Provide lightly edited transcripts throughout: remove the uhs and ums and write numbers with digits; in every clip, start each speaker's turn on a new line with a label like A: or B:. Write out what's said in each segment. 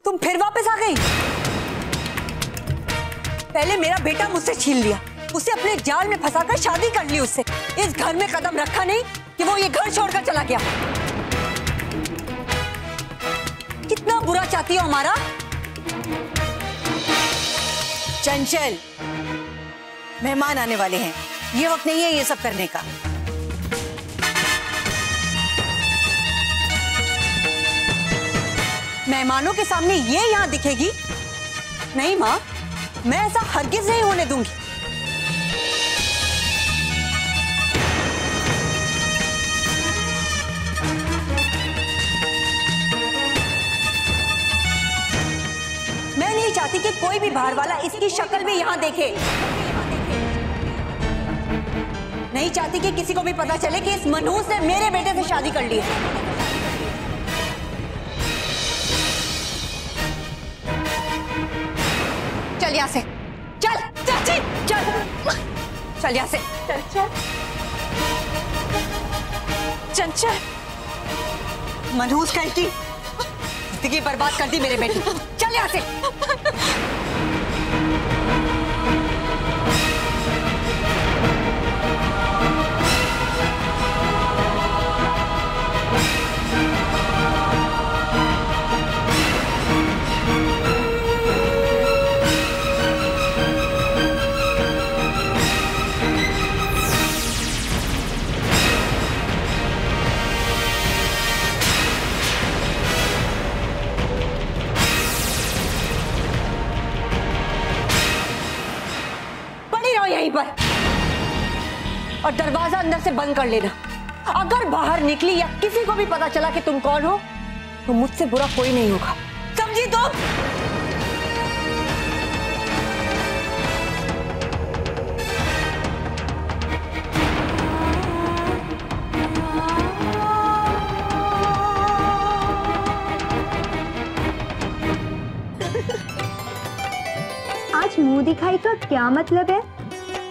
A: तुम फिर वापस आ गई। पहले मेरा बेटा मुझसे छीन लिया, उसे अपने जाल में फंसाकर शादी कर ली उससे। इस घर में कदम रखा नहीं कि वो ये घर छोड़कर चला गया। कितना बुरा चाहती हो हमारा।
B: चंचल, मेहमान आने वाले हैं, ये वक्त नहीं है ये सब करने का।
A: मेहमानों के सामने ये यहाँ दिखेगी? नहीं माँ, मैं ऐसा हरगिज नहीं होने दूंगी। मैं नहीं चाहती कि कोई भी बाहर वाला इसकी शक्ल भी यहाँ देखे। नहीं चाहती कि किसी को भी पता चले कि इस मनहूस ने मेरे बेटे से शादी कर ली है। चल यहाँ से, चल चाची, चल यहाँ से।
B: चंचल,
A: मनहूस कहीं की जिंदगी बर्बाद कर दी मेरे बेटे। चल यहाँ से। यहीं पर, और दरवाजा अंदर से बंद कर लेना। अगर बाहर निकली या किसी को भी पता चला कि तुम कौन हो तो मुझसे बुरा कोई नहीं होगा, समझी तुम?
C: आज मुंह दिखाई का क्या मतलब है?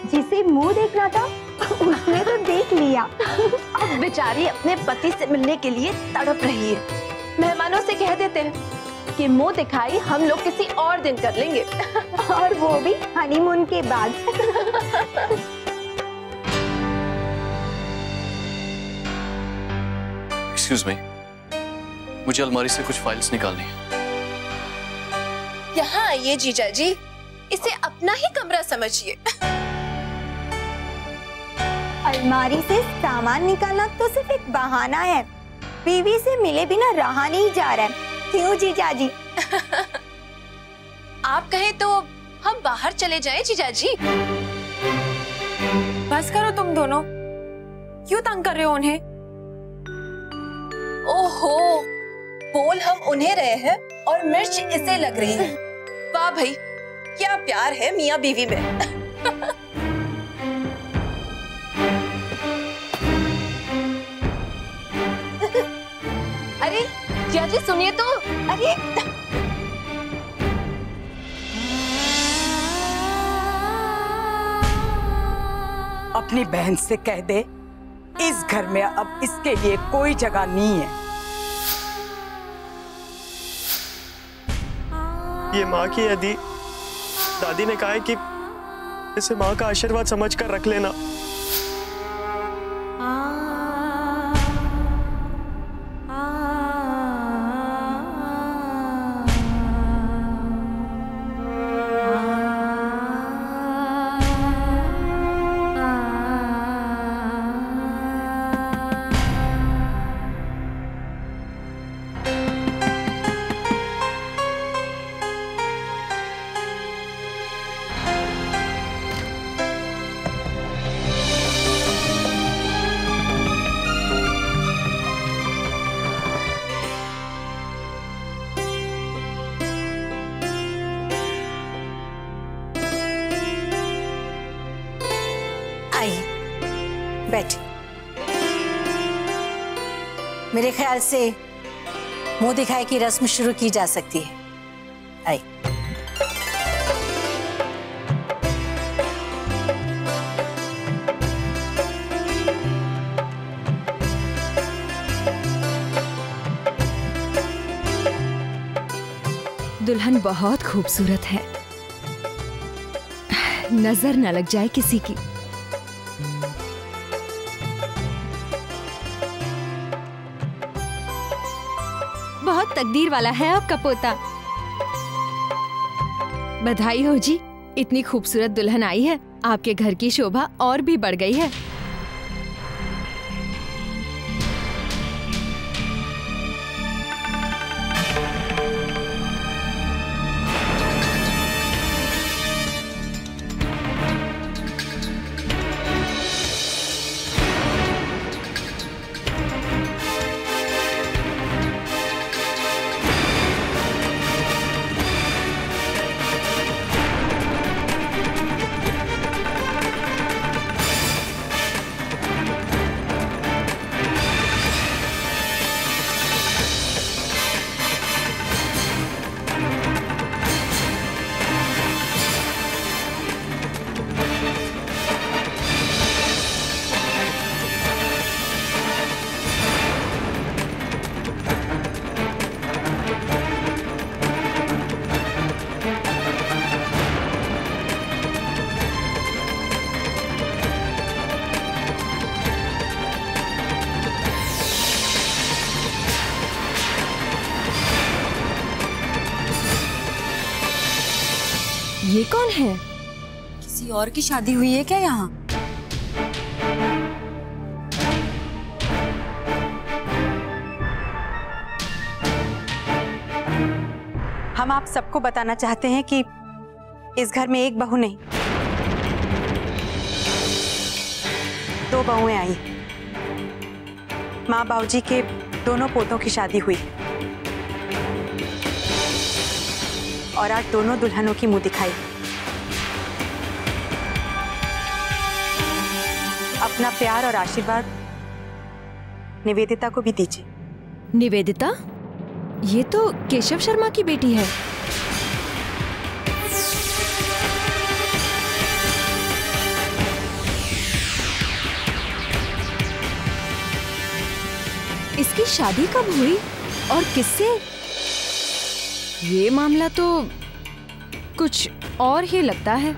C: जिसे मुंह देखना था उसने तो देख लिया।
D: अब बेचारी अपने पति से मिलने के लिए तड़प रही है। मेहमानों से कह देते हैं कि मुंह दिखाई हम लोग किसी और दिन कर लेंगे।
C: और वो भी हनीमून के बाद।
E: एक्सक्यूज मी, मुझे अलमारी से कुछ फाइल्स निकालनी है।
D: यहाँ आइए जीजा जी, इसे अपना ही कमरा समझिए।
C: अलमारी से सामान निकालना तो सिर्फ एक बहाना है। बीवी से मिले बिना रहा नहीं जा रहा है, क्यों जीजा जी?
D: आप कहे तो हम बाहर चले जाएं जीजा जी।
F: बस करो तुम दोनों, क्यों तंग कर रहे हो उन्हें?
D: ओहो, बोल हम उन्हें रहे हैं और मिर्च इसे लग रही है। वाह भाई, क्या प्यार है मियाँ बीवी में। अरे जिया जी सुनिए तो। अरे
G: अपनी बहन से कह दे इस घर में अब इसके लिए कोई जगह नहीं है।
H: ये माँ की यदि दादी ने कहा है कि इसे माँ का आशीर्वाद समझकर रख लेना।
B: बैठ। मेरे ख्याल से मुंह दिखाई की रस्म शुरू की जा सकती है। आई।
I: दुल्हन बहुत खूबसूरत है, नजर न लग जाए किसी की। बहुत तकदीर वाला है आपका पोता। बधाई हो जी, इतनी खूबसूरत दुल्हन आई है, आपके घर की शोभा और भी बढ़ गई है। ये कौन है?
B: किसी और की शादी हुई है क्या यहाँ?
F: हम आप सबको बताना चाहते हैं कि इस घर में एक बहू नहीं, 2 बहुएं आई। माँ बाबूजी के दोनों पोतों की शादी हुई और आज दोनों दुल्हनों की मुंह दिखाई। अपना प्यार और आशीर्वाद निवेदिता को भी दीजिए।
I: निवेदिता? ये तो केशव शर्मा की बेटी है। इसकी शादी कब हुई और किससे? ये मामला तो कुछ और ही लगता है।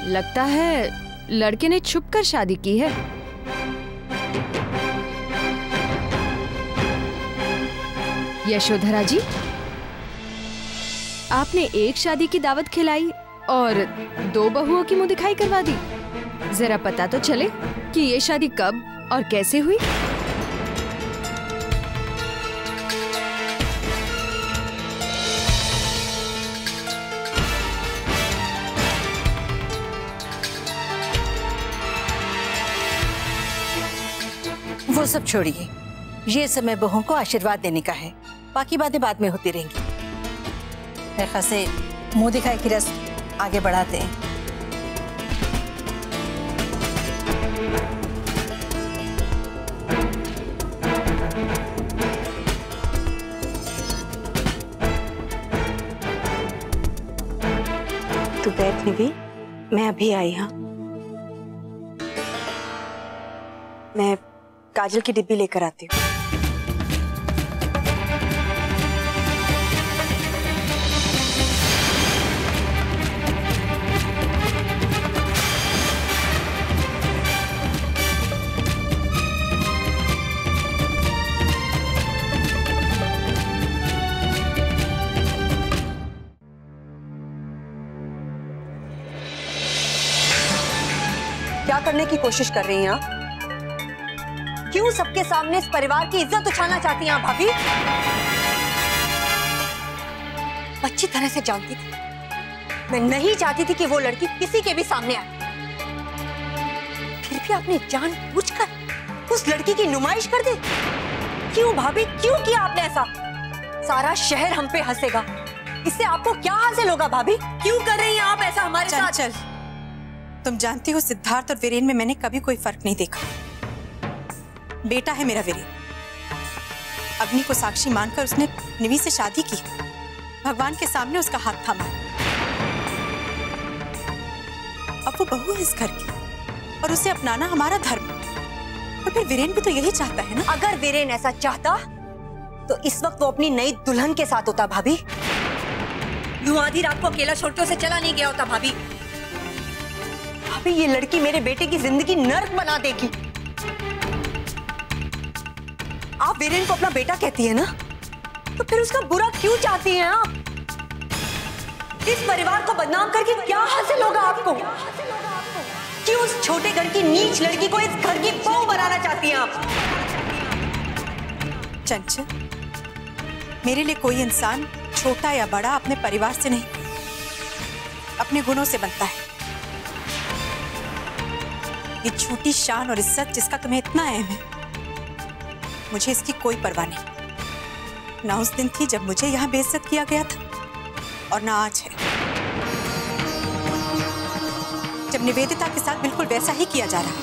I: लगता है लड़के ने छुपकर शादी की है। यशोधरा जी, आपने एक शादी की दावत खिलाई और 2 बहुओं की मुंह दिखाई करवा दी। जरा पता तो चले कि ये शादी कब और कैसे हुई।
B: वो सब छोड़िए, ये समय बहू को आशीर्वाद देने का है, बाकी बातें बाद में होती रहेंगी। मेरे ख्याल से मुंह दिखाई की रस्म आगे बढ़ाते हैं।
F: तू बैठ निधि, मैं अभी आई। हाँ, मैं काजल की डिब्बी लेकर आती हूँ।
A: क्या करने की कोशिश कर रही हैं आप? क्यों सबके सामने इस परिवार की इज्जत उछालना चाहती हैं आप भाभी? अच्छी तरह से जानती थी, मैं नहीं चाहती थी कि वो लड़की किसी के भी सामने आए। फिर भी आपने जानबूझकर उस लड़की की नुमाइश कर दी। क्यों भाभी, क्यों किया आपने ऐसा? सारा शहर हम पे हंसेगा, इससे आपको क्या हासिल होगा भाभी? क्यों कर रही हैं आप ऐसा हमारे साथ?
F: चल, तुम जानती हो सिद्धार्थ और वीरेन में मैंने कभी कोई फर्क नहीं देखा। बेटा है मेरा वीरेन। अग्नि को साक्षी मानकर उसने निवि से शादी की, भगवान के सामने उसका हाथ थामा। अब वो बहू है इस घर की और उसे अपनाना हमारा धर्म। और फिर वीरेन भी तो यही चाहता है ना।
A: अगर वीरेन ऐसा चाहता तो इस वक्त वो अपनी नई दुल्हन के साथ होता भाभी। यूं आधी रात को अकेला छोड़ के उसे चला नहीं गया होता भाभी। भाभी ये लड़की मेरे बेटे की जिंदगी नर्क बना देगी। आप वीरेन को अपना बेटा कहती है ना, तो फिर उसका बुरा क्यों चाहती हैं आप? इस परिवार को बदनाम करके क्या हासिल होगा आपको? क्यों उस छोटे घर की नीच लड़की को इस घर की बहू बनाना चाहती हैं आप?
F: चंचल, मेरे लिए कोई इंसान छोटा या बड़ा अपने परिवार से नहीं, अपने गुणों से बनता है। ये छोटी शान और इज्जत जिसका तुम्हें इतना अहम है, मुझे इसकी कोई परवाह नहीं। ना उस दिन थी जब मुझे यहाँ बेइज्जत किया गया था, और ना आज है जब निवेदिता के साथ बिल्कुल वैसा ही किया जा रहा है।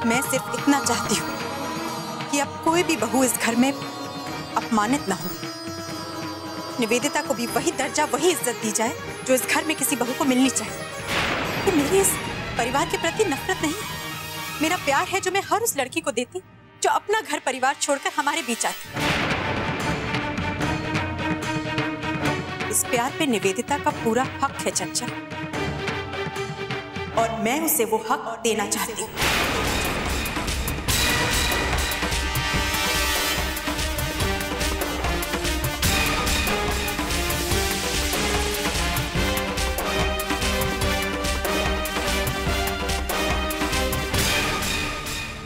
F: मैं सिर्फ इतना चाहती हूँ कि अब कोई भी बहू इस घर में अपमानित ना हो। निवेदिता को भी वही दर्जा, वही इज्जत दी जाए जो इस घर में किसी बहू को मिलनी चाहिए। तो मेरी इस परिवार के प्रति नफरत नहीं, मेरा प्यार है जो मैं हर उस लड़की को देती जो अपना घर परिवार छोड़कर हमारे बीच आती। इस प्यार पे निवेदिता का पूरा हक है चंचल, और मैं उसे वो हक देना चाहती हूँ।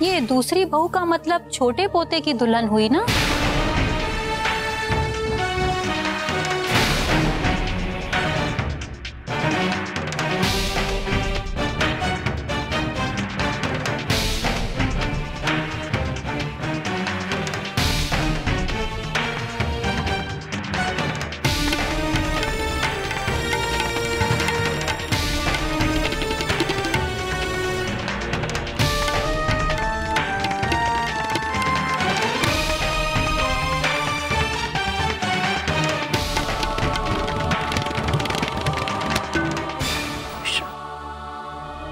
J: ये दूसरी बहू का मतलब छोटे पोते की दुल्हन हुई ना?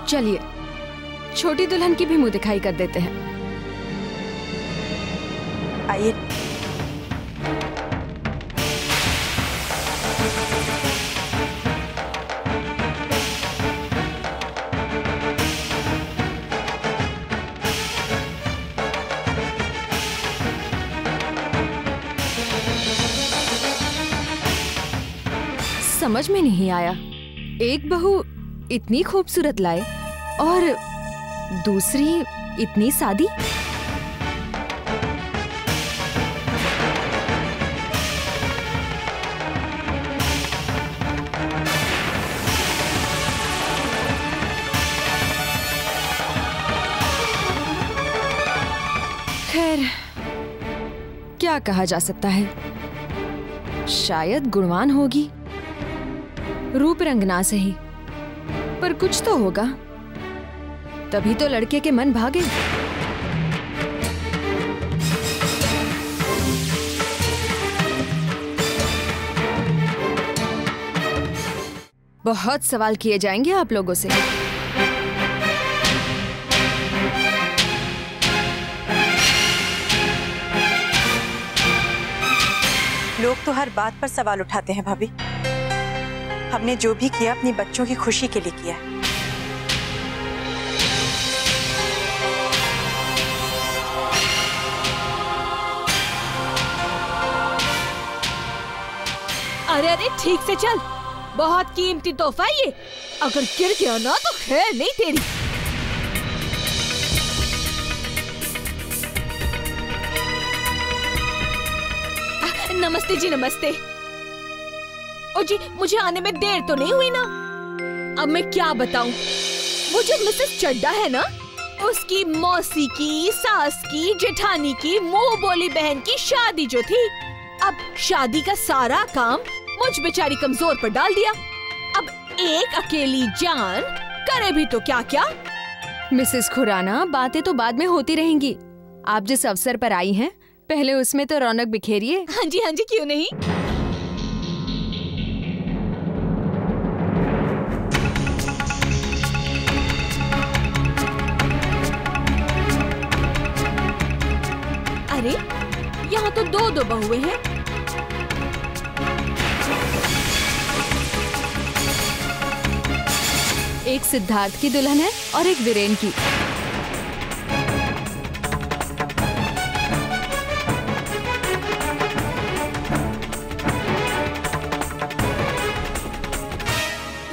I: चलिए छोटी दुल्हन की भी मुंह दिखाई कर देते हैं।
F: आइए।
I: समझ में नहीं आया, एक बहू इतनी खूबसूरत लाए और दूसरी इतनी सादी। खैर क्या कहा जा सकता है, शायद गुणवान होगी, रूप रंग ना सही, पर कुछ तो होगा, तभी तो लड़के के मन भागे। बहुत सवाल किए जाएंगे आप लोगों से।
F: लोग तो हर बात पर सवाल उठाते हैं भाभी। हमने जो भी किया अपनी बच्चों की खुशी के लिए किया है।
K: अरे अरे ठीक से चल, बहुत कीमती तोहफा ये, अगर गिर गया ना तो खैर नहीं तेरी। नमस्ते जी, नमस्ते। ओ जी, मुझे आने में देर तो नहीं हुई ना? अब मैं क्या बताऊं, वो जो मिसेस चड्डा है ना, उसकी मौसी की, सास की, जेठानी की, मुंह बोली बहन की शादी जो थी, अब शादी का सारा काम मुझ बेचारी कमजोर पर डाल दिया। अब एक अकेली जान करे भी तो क्या क्या।
I: मिसेस खुराना, बातें तो बाद में होती रहेंगी, आप जिस अवसर पर आई हैं पहले उसमें तो रौनक बिखेरिए।
K: हाँ जी क्यों नहीं। यहाँ तो दो दो बहुएं हैं। एक सिद्धार्थ की दुल्हन है और एक वीरेन की।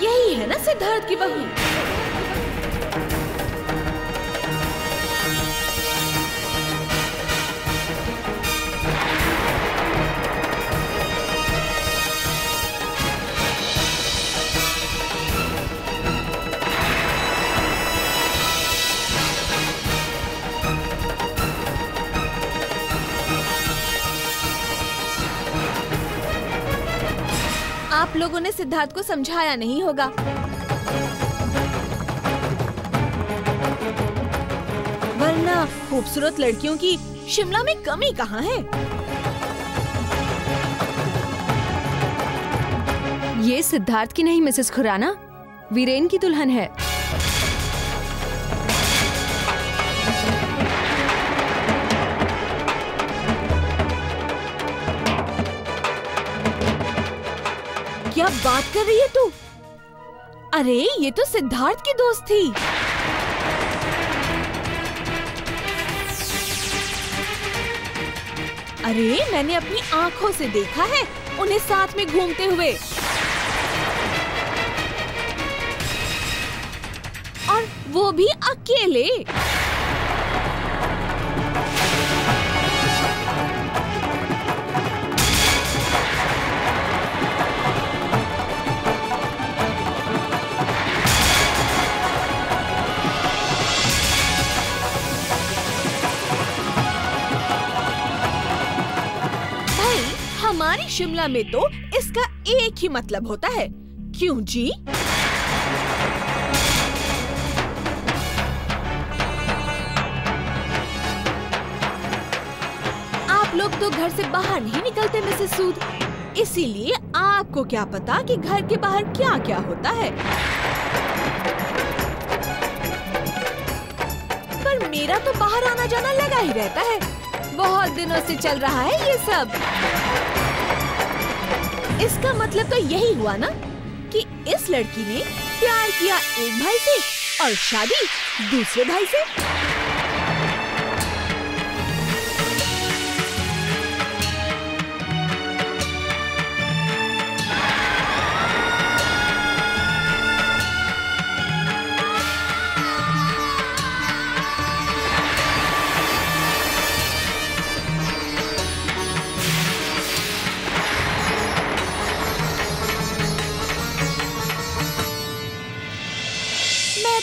K: यही है ना सिद्धार्थ की बहू। आप लोगों ने सिद्धार्थ को समझाया नहीं होगा। वरना खूबसूरत लड़कियों की शिमला में कमी कहाँ है? ये सिद्धार्थ की नहीं मिसेस खुराना, वीरेन की दुल्हन है। क्या बात कर रही है तू? अरे ये तो सिद्धार्थ की दोस्त थी। अरे मैंने अपनी आंखों से देखा है उन्हें साथ में घूमते हुए, और वो भी अकेले। हमारी शिमला में तो इसका एक ही मतलब होता है, क्यों जी? आप लोग तो घर से बाहर नहीं निकलते मिसेस सूद, इसीलिए आपको क्या पता कि घर के बाहर क्या क्या होता है। पर मेरा तो बाहर आना जाना लगा ही रहता है, बहुत दिनों से चल रहा है ये सब। इसका मतलब तो यही हुआ ना कि इस लड़की ने प्यार किया एक भाई से और शादी दूसरे भाई से।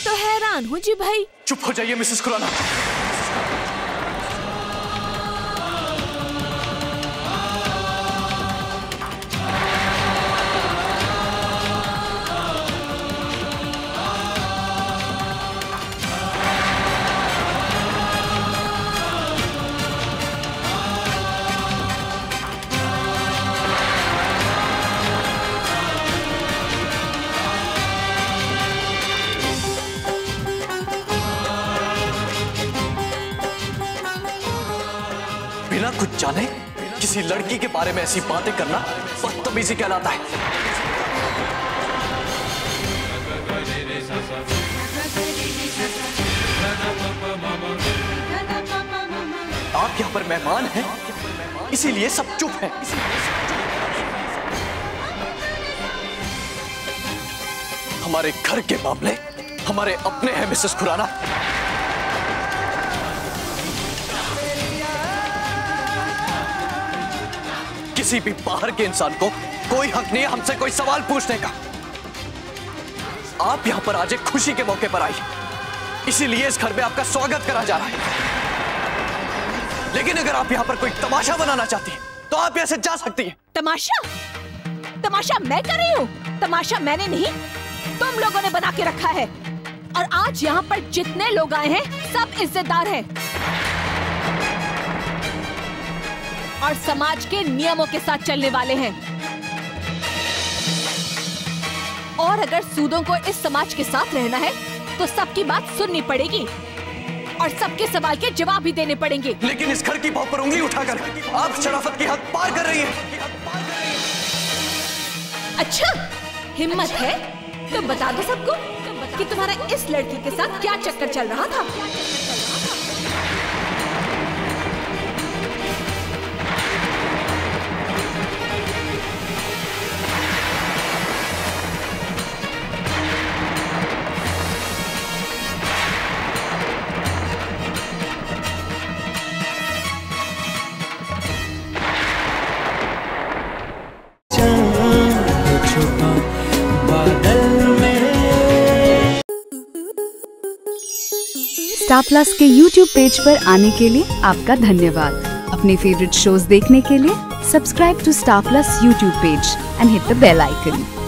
K: तो हैरान हूँ जी भाई।
E: चुप हो जाइए मिसेस खुराना। बिना कुछ जाने किसी लड़की के बारे में ऐसी बातें करना बदतमीजी कहलाता है। आप यहाँ पर मेहमान हैं, इसीलिए सब चुप हैं। हमारे घर के मामले हमारे अपने हैं मिसेस खुराना। किसी भी बाहर के इंसान को कोई हक नहीं है हमसे कोई सवाल पूछने का। आप यहां पर आज एक खुशी के मौके पर आई, इसीलिए इस घर में आपका स्वागत करा जा रहा है। लेकिन अगर आप यहां पर कोई तमाशा बनाना चाहती हैं, तो आप यहां से जा सकती हैं।
K: तमाशा? तमाशा मैं कर रही हूँ? तमाशा मैंने नहीं, तुम लोगों ने बना के रखा है। और आज यहाँ पर जितने लोग आए हैं सब इज्जतदार हैं और समाज के नियमों के साथ चलने वाले हैं। और अगर सूदों को इस समाज के साथ रहना है तो सबकी बात सुननी पड़ेगी। और सबके सवाल के जवाब भी देने पड़ेंगे।
E: लेकिन इस घर की बहू पर उंगली उठाकर आप शराफत की हद पार कर रही हैं।
K: अच्छा, हिम्मत है तो बता दो सबको कि तुम्हारा इस लड़की के साथ क्या चक्कर चल रहा था।
L: स्टार प्लस के YouTube पेज पर आने के लिए आपका धन्यवाद। अपने फेवरेट शोज देखने के लिए subscribe to star plus YouTube page and hit the bell icon.